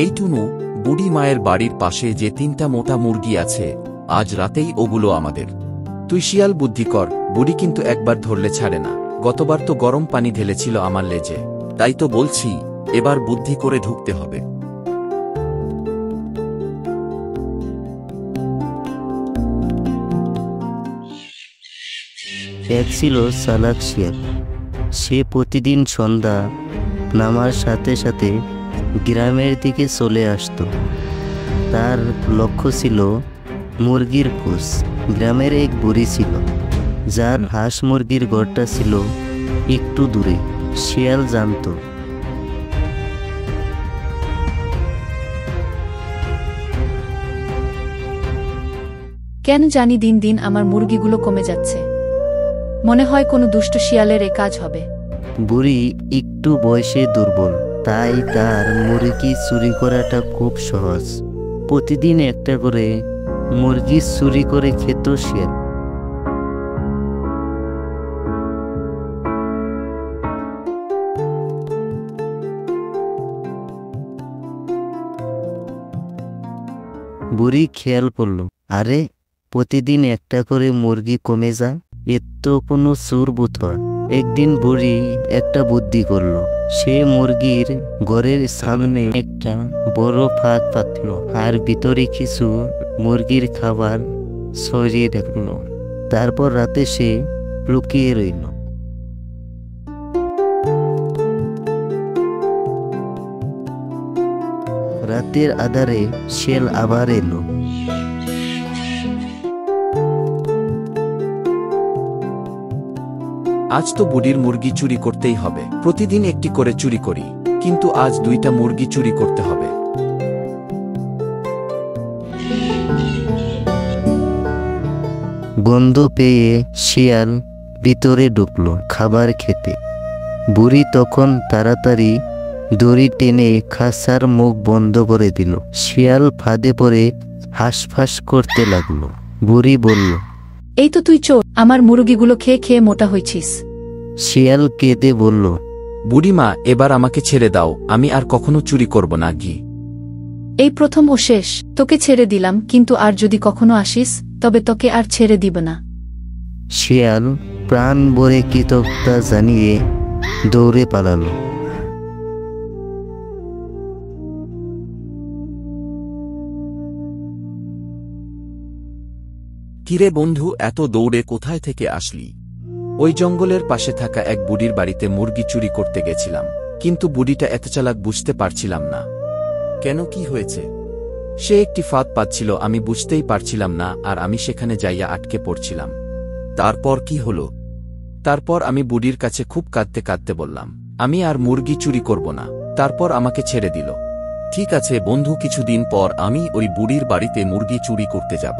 এই টুনু, বুড়ি মায়ের বাড়ির পাশে যে 3টা মোটা মুরগি আছে, আজ রাতেই ওগুলো আমাদের। তুই শিয়াল বুদ্ধি কর, বুড়ি কিন্তু একবার ধরলে ছাড়ে না। গতবার তো গরম পানি ঢেলেছিল আমার লেজে। তাই তো বলছি, এবার বুদ্ধি করে ঢুকতে হবে। এক ছিল চালাক শিয়াল। সে প্রতিদিন সন্ধ্যা নামার সাথে সাথে গ্রামের দিকে চলে আসতো। তার লক্ষ্য ছিল মুরগির খোঁজ। গ্রামের এক বুড়ি ছিল, যার হাঁস মুরগির ঘরটা ছিল একটু দূরে। শিয়াল জানত কেন জানি দিন দিন আমার মুরগিগুলো কমে যাচ্ছে। মনে হয় কোনো দুষ্ট শিয়ালের এ কাজ হবে। বুড়ি একটু বয়সে দুর্বল, তাই তার মুরগি চুরি করাটা খুব সহজ। প্রতিদিন একটা করে মুরগি চুরি করে খেত শিয়াল। বুড়ি খেয়াল করল, আরে প্রতিদিন একটা করে মুরগি কমে যায়, এর তো কোনো চোর বুথর। একদিন বুড়ি একটা বুদ্ধি করলো। সে মুরগির ঘরের সামনে একটা বড় ফাঁক পাতলো আর ভিতরে কিছু মুরগির খাবার ছড়িয়ে রাখলো। তারপর রাতে সে লুকিয়ে রইল। রাতের আধারে শিয়াল আবার এলো। আজ তো বুড়ির মুরগি চুরি করতেই হবে। প্রতিদিন একটি করে চুরি করি, কিন্তু আজ 2টা মুরগি চুরি করতে হবে। গন্ধ পেয়ে শিয়াল ভিতরে ঢুকলো খাবার খেতে। বুড়ি তখন তাড়াতাড়ি দড়ি টেনে খাঁচার মুখ বন্ধ করে দিল। শিয়াল ফাঁদে পড়ে হাঁসফাঁস করতে লাগলো। বুড়ি বলল, এই তো তুই চোর, আমার মুরগিগুলো খেয়ে খেয়ে মোটা হয়েছিস। শিয়াল কেঁদে বলল, বুড়িমা, এবার আমাকে ছেড়ে দাও, আমি আর কখনো চুরি করব না গি। এই প্রথম ও শেষ, তোকে ছেড়ে দিলাম, কিন্তু আর যদি কখনো আসিস তবে তোকে আর ছেড়ে দিব না। শিয়াল প্রাণ ভরে কৃতজ্ঞতা জানিয়ে দৌড়ে পালালো। কিরে বন্ধু, এত দৌড়ে কোথায় থেকে আসলি? ওই জঙ্গলের পাশে থাকা এক বুড়ির বাড়িতে মুরগি চুরি করতে গেছিলাম, কিন্তু বুড়িটা এত চালাক বুঝতে পারছিলাম না। কেন, কি হয়েছে? সে একটি ফাঁদ পাচ্ছিল, আমি বুঝতেই পারছিলাম না, আর আমি সেখানে যাইয়া আটকে পড়ছিলাম। তারপর কি হলো? তারপর আমি বুড়ির কাছে খুব কাঁদতে কাঁদতে বললাম, আমি আর মুরগি চুরি করব না। তারপর আমাকে ছেড়ে দিল। ঠিক আছে বন্ধু, কিছুদিন পর আমি ওই বুড়ির বাড়িতে মুরগি চুরি করতে যাব।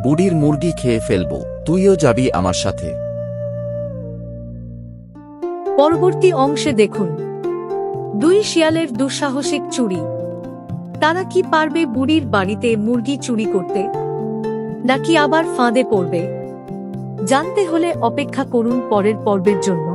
বুড়ির মুরগি খেয়ে ফেলব, তুইও যাবি আমার সাথে। পরবর্তী অংশে দেখুন 2 শিয়ালের দুঃসাহসিক চুরি। তারা কি পারবে বুড়ির বাড়িতে মুরগি চুরি করতে, নাকি আবার ফাঁদে পড়বে? জানতে হলে অপেক্ষা করুন পরের পর্বের জন্য।